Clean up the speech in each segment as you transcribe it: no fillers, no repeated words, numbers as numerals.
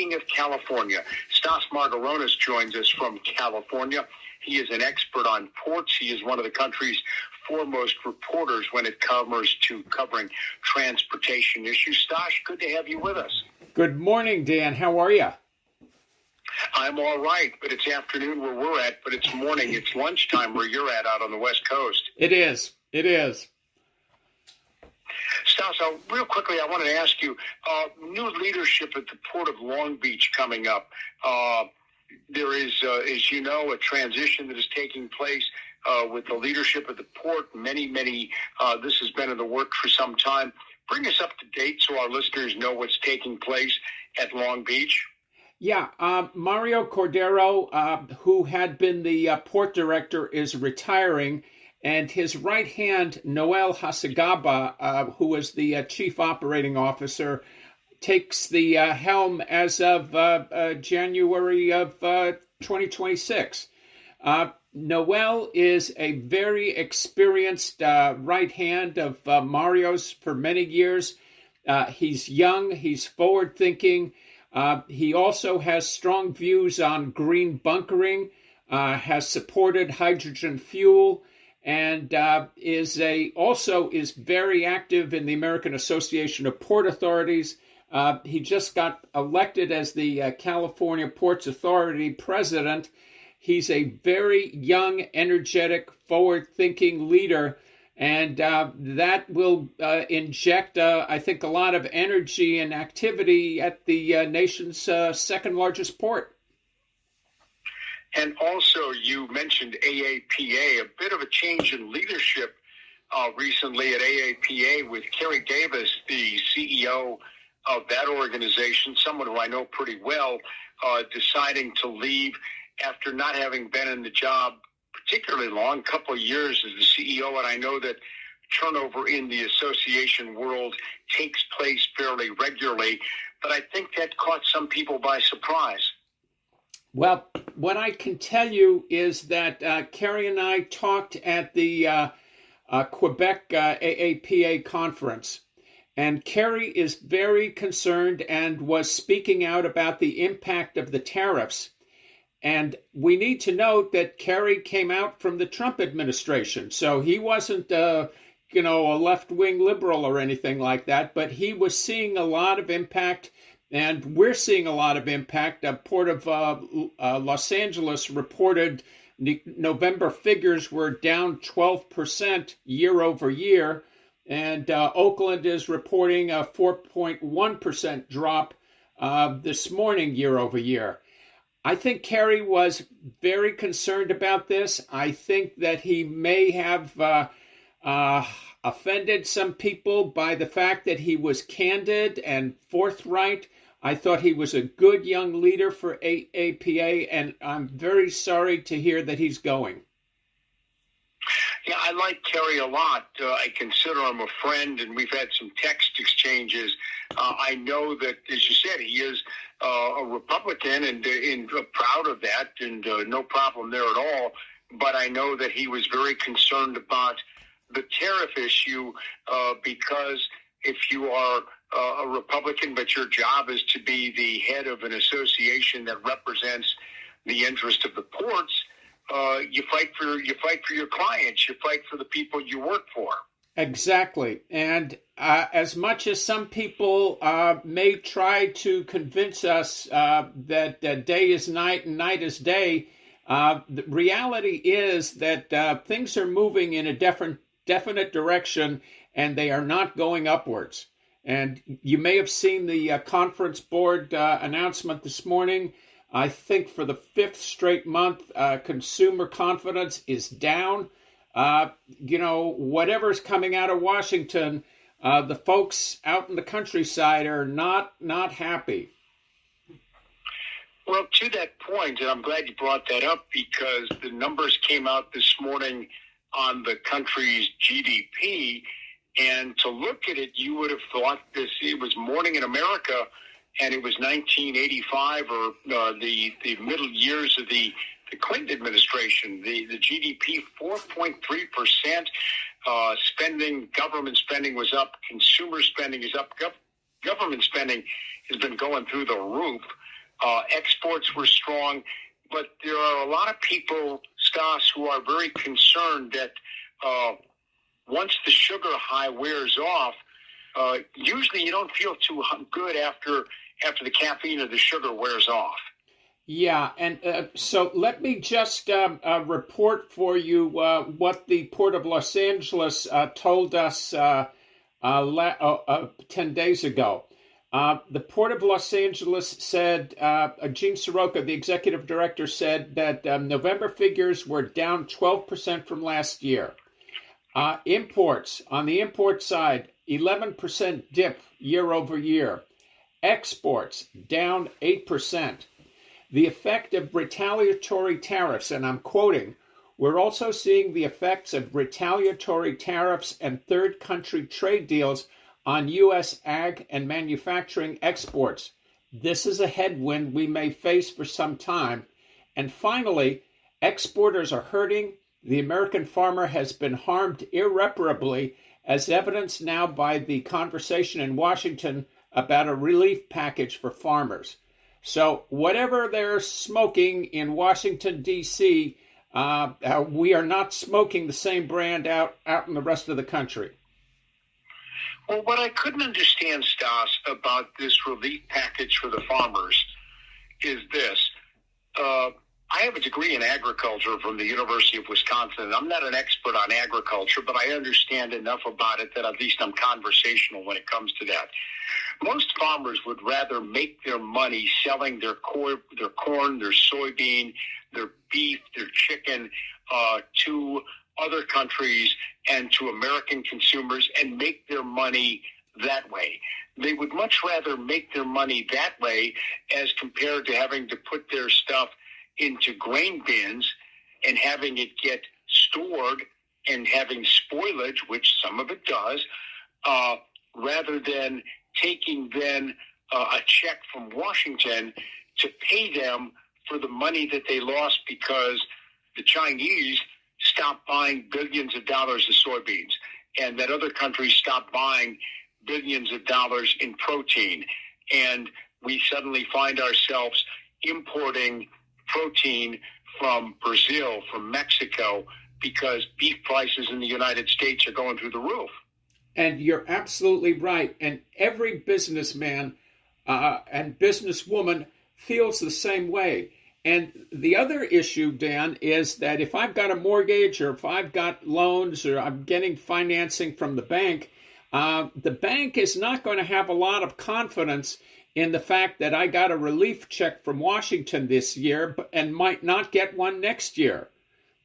speaking of California, Stas Margaronis joins us from California. He is an expert on ports. He is one of the country's foremost reporters when it comes to covering transportation issues. Stas, good to have you with us. Good morning, Dan. How are you? I'm all right, but it's afternoon where we're at, but it's morning. It's lunchtime where you're at out on the West Coast. It is. It is. Stas, real quickly, I wanted to ask you, new leadership at the Port of Long Beach coming up. There is, as you know, a transition that is taking place with the leadership of the port. This has been in the works for some time. Bring us up to date so our listeners know what's taking place at Long Beach. Yeah, Mario Cordero, who had been the port director, is retiring, and his right hand, Noel Hasagaba, who was the chief operating officer, takes the helm as of January of 2026. Noel is a very experienced right hand of Mario's for many years. He's young, he's forward-thinking. He also has strong views on green bunkering, has supported hydrogen fuel, and is very active in the American Association of Port Authorities. He just got elected as the California Ports Authority president. He's a very young, energetic, forward-thinking leader, and that will inject, I think, a lot of energy and activity at the nation's second largest port. And also, you mentioned AAPA, a bit of a change in leadership recently at AAPA with Kerry Davis, the CEO of that organization, someone who I know pretty well, deciding to leave after not having been in the job particularly long, couple of years as the CEO. And I know that turnover in the association world takes place fairly regularly, but I think that caught some people by surprise. Well, what I can tell you is that Kerry and I talked at the Quebec AAPA conference, and Kerry is very concerned and was speaking out about the impact of the tariffs. And we need to note that Kerry came out from the Trump administration, so he wasn't a left-wing liberal or anything like that, but he was seeing a lot of impact. And we're seeing a lot of impact. Port of Los Angeles reported November figures were down 12% year over year. And Oakland is reporting a 4.1% drop this morning year over year. I think Kerry was very concerned about this. I think that he may have offended some people by the fact that he was candid and forthright. I thought he was a good young leader for AAPA, and I'm very sorry to hear that he's going. Yeah, I like Kerry a lot. I consider him a friend, and we've had some text exchanges. I know that, as you said, he is a Republican and proud of that, and no problem there at all. But I know that he was very concerned about the tariff issue because if you are a Republican, but your job is to be the head of an association that represents the interest of the ports, you fight for your clients, you fight for the people you work for. Exactly. And as much as some people may try to convince us that day is night and night is day, the reality is that things are moving in a definite direction, and they are not going upwards. And you may have seen the conference board announcement this morning. I think for the fifth straight month, consumer confidence is down. Whatever's coming out of Washington, the folks out in the countryside are not happy. Well, to that point, and I'm glad you brought that up because the numbers came out this morning on the country's GDP, and to look at it, you would have thought it was Morning in America, and it was 1985 or the middle years of the Clinton administration. The GDP 4.3%. Spending, government spending was up. Consumer spending is up. Government spending has been going through the roof. Exports were strong, but there are a lot of people, Stas, who are very concerned that once the sugar high wears off, usually you don't feel too good after the caffeine or the sugar wears off. Yeah, and so let me just report for you what the Port of Los Angeles told us 10 days ago. The Port of Los Angeles said, Gene Soroka, the executive director, said that November figures were down 12% from last year. Imports, on the import side, 11% dip year over year. Exports, down 8%. The effect of retaliatory tariffs, and I'm quoting, we're also seeing the effects of retaliatory tariffs and third country trade deals on U.S. ag and manufacturing exports. This is a headwind we may face for some time. And finally, exporters are hurting. The American farmer has been harmed irreparably, as evidenced now by the conversation in Washington about a relief package for farmers. So whatever they're smoking in Washington, D.C., we are not smoking the same brand out in the rest of the country. Well, what I couldn't understand, Stas, about this relief package for the farmers is this. I have a degree in agriculture from the University of Wisconsin. I'm not an expert on agriculture, but I understand enough about it that at least I'm conversational when it comes to that. Most farmers would rather make their money selling their corn, their soybean, their beef, their chicken to other countries and to American consumers and make their money that way. They would much rather make their money that way as compared to having to put their stuff into grain bins and having it get stored and having spoilage, which some of it does, rather than taking then a check from Washington to pay them for the money that they lost because the Chinese stopped buying billions of dollars of soybeans and that other countries stopped buying billions of dollars in protein. And we suddenly find ourselves importing protein from Brazil, from Mexico, because beef prices in the United States are going through the roof. And you're absolutely right. And every businessman and businesswoman feels the same way. And the other issue, Dan, is that if I've got a mortgage or if I've got loans or I'm getting financing from the bank is not going to have a lot of confidence in the fact that I got a relief check from Washington this year and might not get one next year.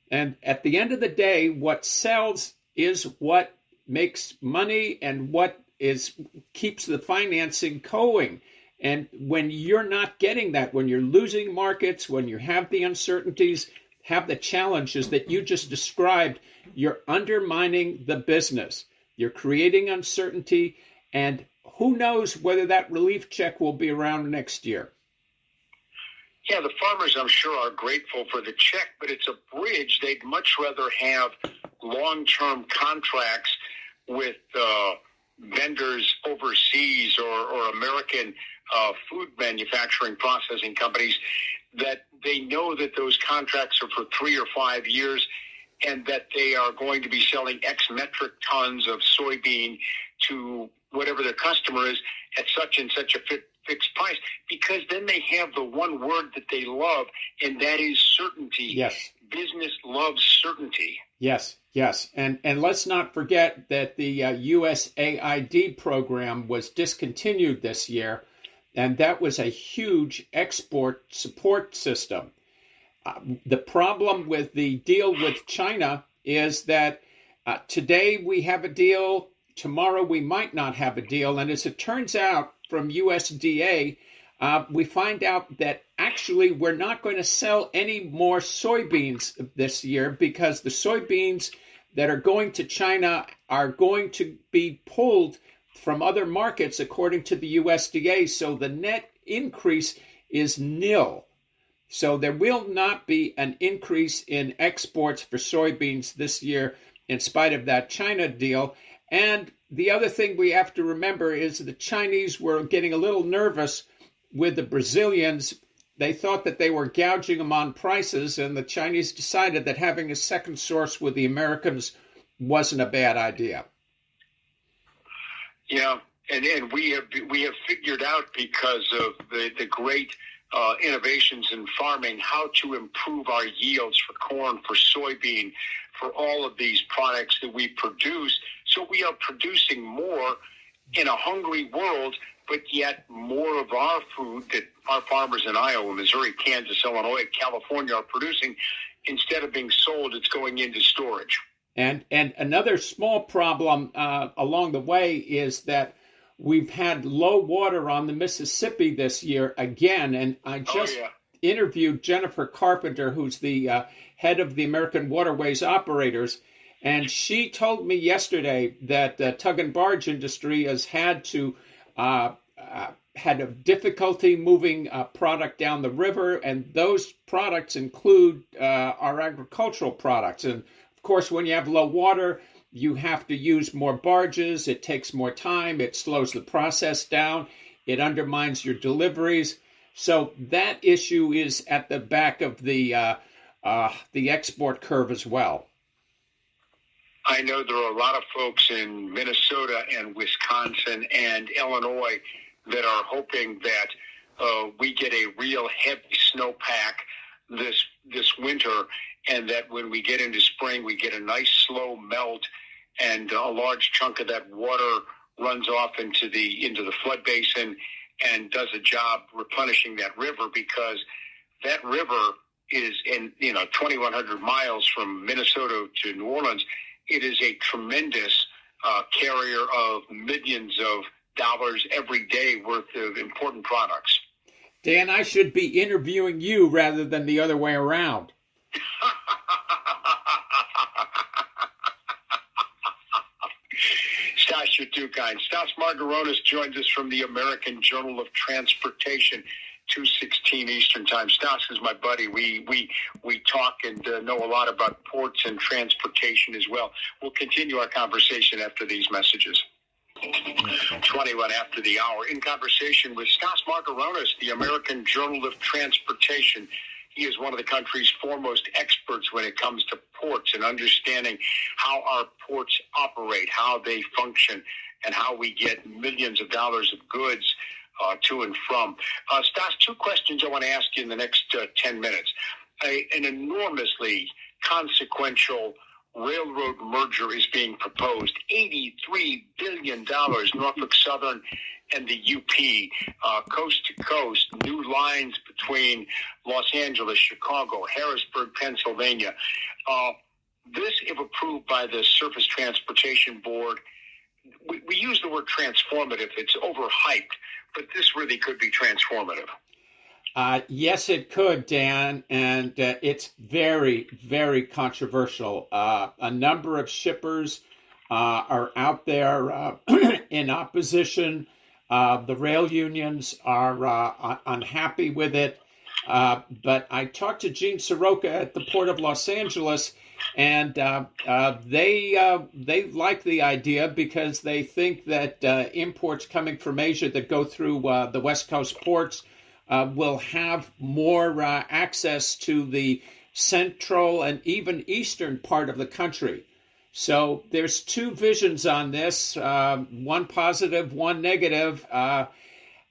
And at the end of the day, what sells is what makes money and what keeps the financing going. And when you're not getting that, when you're losing markets, when you have the uncertainties, have the challenges that you just described, you're undermining the business. You're creating uncertainty, and who knows whether that relief check will be around next year. Yeah, the farmers, I'm sure, are grateful for the check, but it's a bridge. They'd much rather have long-term contracts with vendors overseas or American food manufacturing processing companies that they know that those contracts are for 3 or 5 years and that they are going to be selling X metric tons of soybean to whatever their customer is at such and such a fixed price, because then they have the one word that they love, and that is certainty. Yes. Business loves certainty. Yes. And let's not forget that the USAID program was discontinued this year, and that was a huge export support system. The problem with the deal with China is that today we have a deal, tomorrow we might not have a deal, and as it turns out from USDA, we find out that actually we're not going to sell any more soybeans this year because the soybeans that are going to China are going to be pulled from other markets according to the USDA. So the net increase is nil. So there will not be an increase in exports for soybeans this year in spite of that China deal. And the other thing we have to remember is the Chinese were getting a little nervous with the Brazilians they thought that they were gouging them on prices, and the Chinese decided that having a second source with the Americans wasn't a bad idea. Yeah, and we have figured out, because of the great innovations in farming, how to improve our yields for corn, for soybean, for all of these products that we produce. So we are producing more in a hungry world, but yet more of our food that our farmers in Iowa, Missouri, Kansas, Illinois, California are producing, instead of being sold, it's going into storage. And another small problem along the way is that we've had low water on the Mississippi this year again. And I just interviewed Jennifer Carpenter, who's the head of the American Waterways Operators. And she told me yesterday that the tug and barge industry has had a difficulty moving product down the river. And those products include our agricultural products. And of course, when you have low water, you have to use more barges. It takes more time. It slows the process down. It undermines your deliveries. So that issue is at the back of the export curve as well. I know there are a lot of folks in Minnesota and Wisconsin and Illinois that are hoping that we get a real heavy snowpack this winter, and that when we get into spring, we get a nice slow melt, and a large chunk of that water runs off into the flood basin and does a job replenishing that river, because that river is in 2,100 miles from Minnesota to New Orleans. It is a tremendous carrier of millions of dollars every day worth of important products. Dan, I should be interviewing you rather than the other way around. Stas, you're too kind. Stas Margaronis joins us from the American Journal of Transportation, 2:16 Eastern Time. Stas is my buddy. We talk and know a lot about ports and transportation as well. We'll continue our conversation after these messages. 21 after the hour. In conversation with Stas Margaronis, the American Journal of Transportation. He is one of the country's foremost experts when it comes to ports and understanding how our ports operate, how they function, and how we get millions of dollars of goods to and from. Stas, two questions I want to ask you in the next 10 minutes. An enormously consequential railroad merger is being proposed. $83 billion, Norfolk Southern and the UP, coast to coast, new lines between Los Angeles, Chicago, Harrisburg, Pennsylvania. This, if approved by the Surface Transportation Board, we use the word transformative. It's overhyped, but this really could be transformative. Yes, it could, Dan, and it's very, very controversial. A number of shippers are out there in opposition. The rail unions are unhappy with it. But I talked to Gene Soroka at the Port of Los Angeles, and they like the idea because they think that imports coming from Asia that go through the West Coast ports will have more access to the central and even eastern part of the country. So there's two visions on this, one positive, one negative,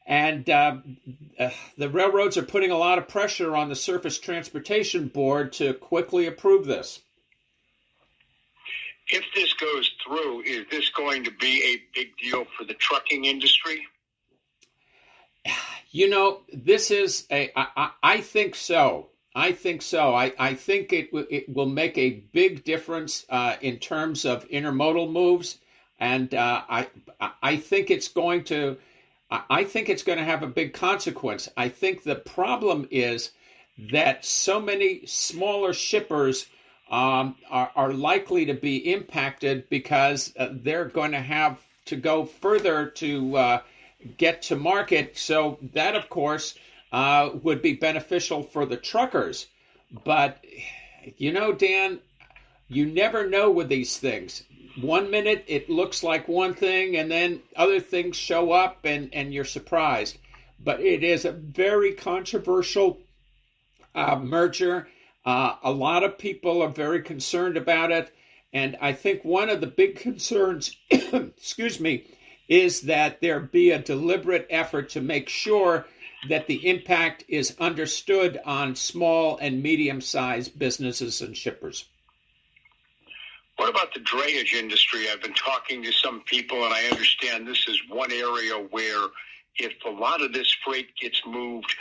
and the railroads are putting a lot of pressure on the Surface Transportation Board to quickly approve this. If this goes through, is this going to be a big deal for the trucking industry? You know, this is I think so. I think so. I think it will make a big difference in terms of intermodal moves, and I think it's going to have a big consequence. I think the problem is that so many smaller shippers are likely to be impacted because they're going to have to go further to get to market. So that, of course, would be beneficial for the truckers. But, you know, Dan, you never know with these things. 1 minute it looks like one thing, and then other things show up and you're surprised. but it is a very controversial merger. A lot of people are very concerned about it. And I think one of the big concerns, excuse me, is that there be a deliberate effort to make sure that the impact is understood on small and medium-sized businesses and shippers. What about the drayage industry? I've been talking to some people, and I understand this is one area where if a lot of this freight gets moved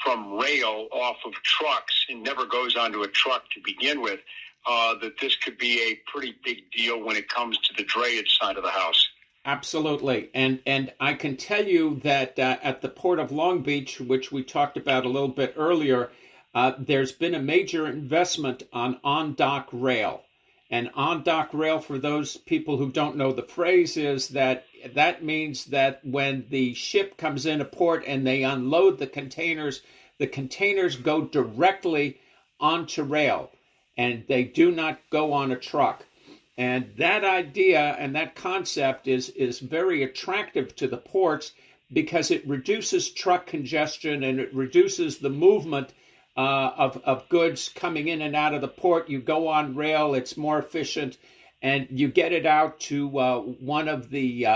from rail off of trucks and never goes onto a truck to begin with, that this could be a pretty big deal when it comes to the drayage side of the house. Absolutely. And I can tell you that at the Port of Long Beach, which we talked about a little bit earlier, there's been a major investment on-dock rail. And on-dock rail, for those people who don't know the phrase, is that means that when the ship comes in a port and they unload the containers go directly onto rail, and they do not go on a truck. And that idea and that concept is very attractive to the ports because it reduces truck congestion and it reduces the movement of goods coming in and out of the port. You go on rail, it's more efficient, and you get it out to one of the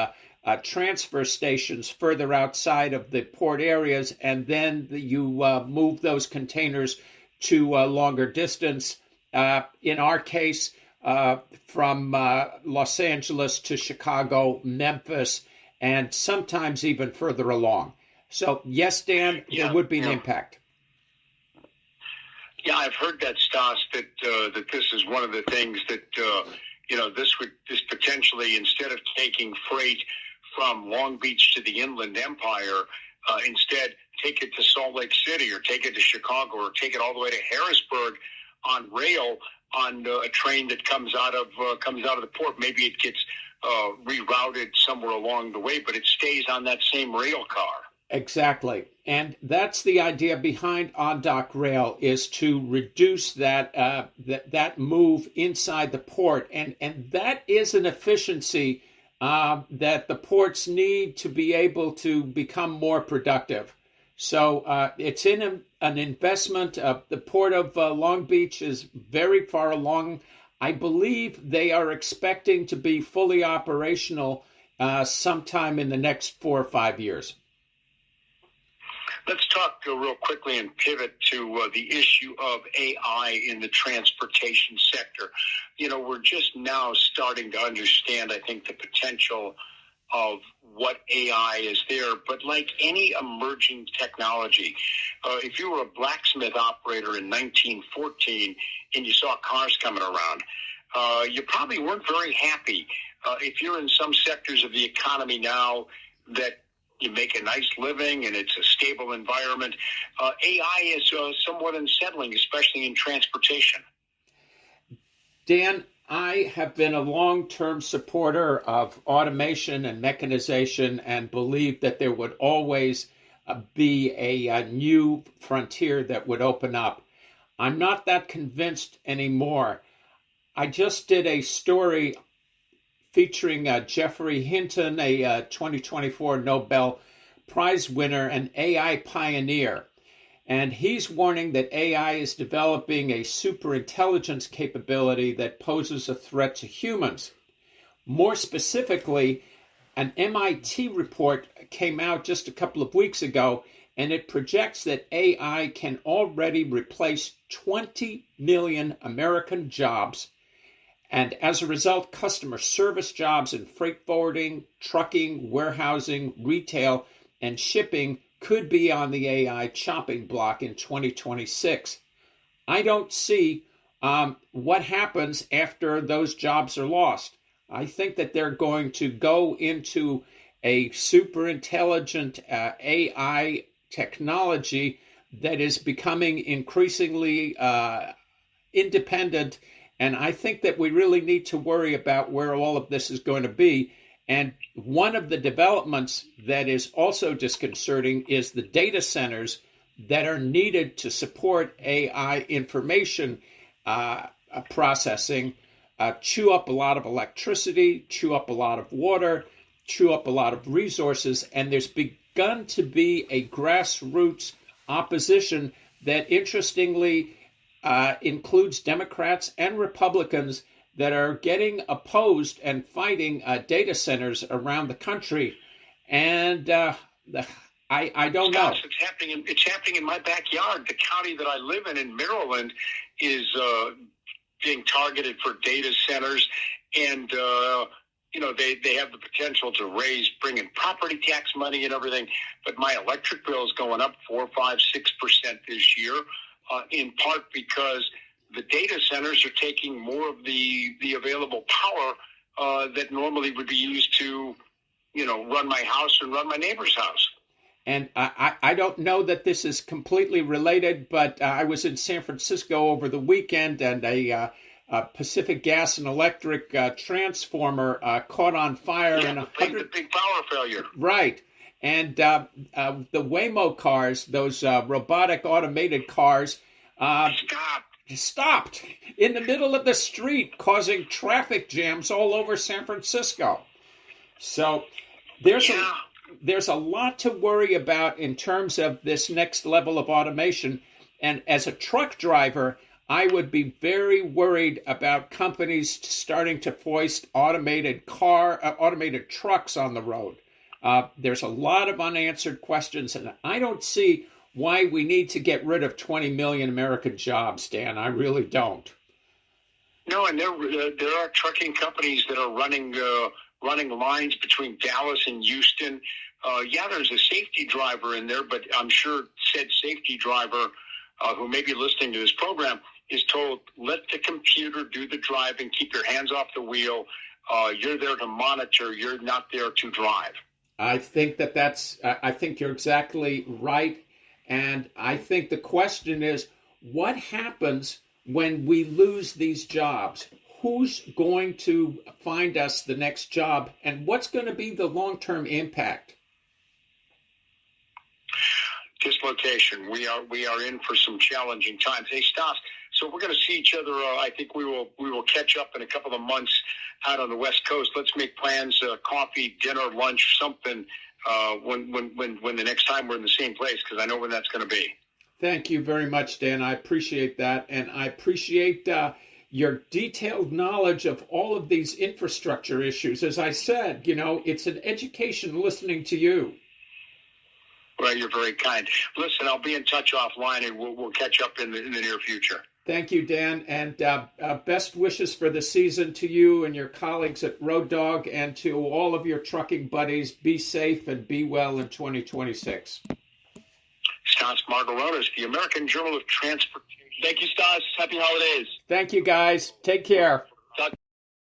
transfer stations further outside of the port areas, and then you move those containers to a longer distance. In our case, from Los Angeles to Chicago, Memphis, and sometimes even further along. So, yes, Dan, there would be an impact. Yeah, I've heard that, Stas, that this is one of the things that, this potentially, instead of taking freight from Long Beach to the Inland Empire, instead take it to Salt Lake City or take it to Chicago or take it all the way to Harrisburg on rail on a train that comes out of the port. Maybe it gets rerouted somewhere along the way, but it stays on that same rail car. Exactly. And that's the idea behind on-dock rail, is to reduce that move inside the port. And that is an efficiency that the ports need to be able to become more productive. So it's in an investment. The Port of Long Beach is very far along. I believe they are expecting to be fully operational sometime in the next 4 or 5 years. Let's talk real quickly and pivot to the issue of AI in the transportation sector. We're just now starting to understand, I think, the potential of what AI is there. But like any emerging technology, if you were a blacksmith operator in 1914 and you saw cars coming around, you probably weren't very happy. If you're in some sectors of the economy now that you make a nice living and it's a stable environment, AI is somewhat unsettling, especially in transportation. Dan, I have been a long-term supporter of automation and mechanization and believe that there would always be a new frontier that would open up. I'm not that convinced anymore. I just did a story featuring Geoffrey Hinton, a 2024 Nobel Prize winner, an AI pioneer. And he's warning that AI is developing a superintelligence capability that poses a threat to humans. More specifically, an MIT report came out just a couple of weeks ago, and it projects that AI can already replace 20 million American jobs. And as a result, customer service jobs in freight forwarding, trucking, warehousing, retail, and shipping could be on the AI chopping block in 2026. I don't see what happens after those jobs are lost. I think that they're going to go into a super intelligent AI technology that is becoming increasingly independent. And I think that we really need to worry about where all of this is going to be. And one of the developments that is also disconcerting is the data centers that are needed to support AI information processing chew up a lot of electricity, chew up a lot of water, chew up a lot of resources, and there's begun to be a grassroots opposition that, interestingly, includes Democrats and Republicans that are getting opposed and fighting data centers around the country. And I don't know. It's happening in my backyard. The county that I live in Maryland, is being targeted for data centers, and they have the potential to bring in property tax money and everything. But my electric bill is going up 4, 5, 6% this year, in part because the data centers are taking more of the available power that normally would be used to, run my house and run my neighbor's house. And I don't know that this is completely related, but I was in San Francisco over the weekend, and a Pacific Gas and Electric transformer caught on fire in the big power failure. Right. And the Waymo cars, those robotic automated cars, stopped in the middle of the street, causing traffic jams all over San Francisco. So there's a lot to worry about in terms of this next level of automation. And as a truck driver, I would be very worried about companies starting to foist automated trucks on the road. There's a lot of unanswered questions, and I don't see why we need to get rid of 20 million American jobs, Dan. I really don't. No, and there are trucking companies that are running lines between Dallas and Houston. There's a safety driver in there, but I'm sure said safety driver, who may be listening to this program, is told, let the computer do the driving, keep your hands off the wheel. You're there to monitor. You're not there to drive. I think I think you're exactly right. And I think the question is, what happens when we lose these jobs? Who's going to find us the next job, and what's going to be the long-term impact? Dislocation. We are in for some challenging times. Hey, Stas, so we're going to see each other. I think we will catch up in a couple of months out on the West Coast. Let's make plans: coffee, dinner, lunch, something. When the next time we're in the same place, because I know when that's going to be. Thank you very much, Dan. I appreciate that, and I appreciate your detailed knowledge of all of these infrastructure issues. As I said, it's an education listening to you. Well, you're very kind. Listen, I'll be in touch offline, and we'll catch up in the near future. Thank you, Dan, and best wishes for the season to you and your colleagues at Road Dogg, and to all of your trucking buddies. Be safe and be well in 2026. Stas Margaronis, the American Journal of Transportation. Thank you, Stas. Happy holidays. Thank you, guys. Take care.